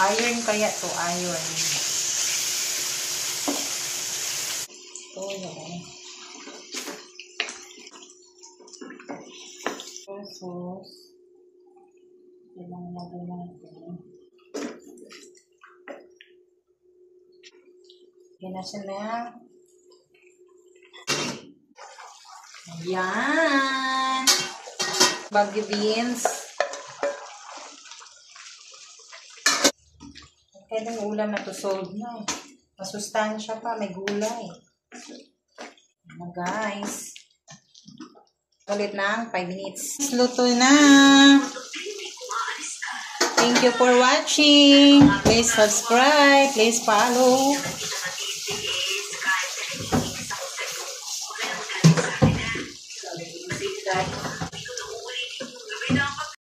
Iron kaya to, iron. Ito yun. Tapos, ilang lagay natin. Ginasin na yan. Ayan. Bagyo beans. Kaya ng ulam na to solve na. Masustansya pa, may gulay. Ayan guys. Ulit na, 5 minutes. Luto na. Thank you for watching. Please subscribe. Please follow. That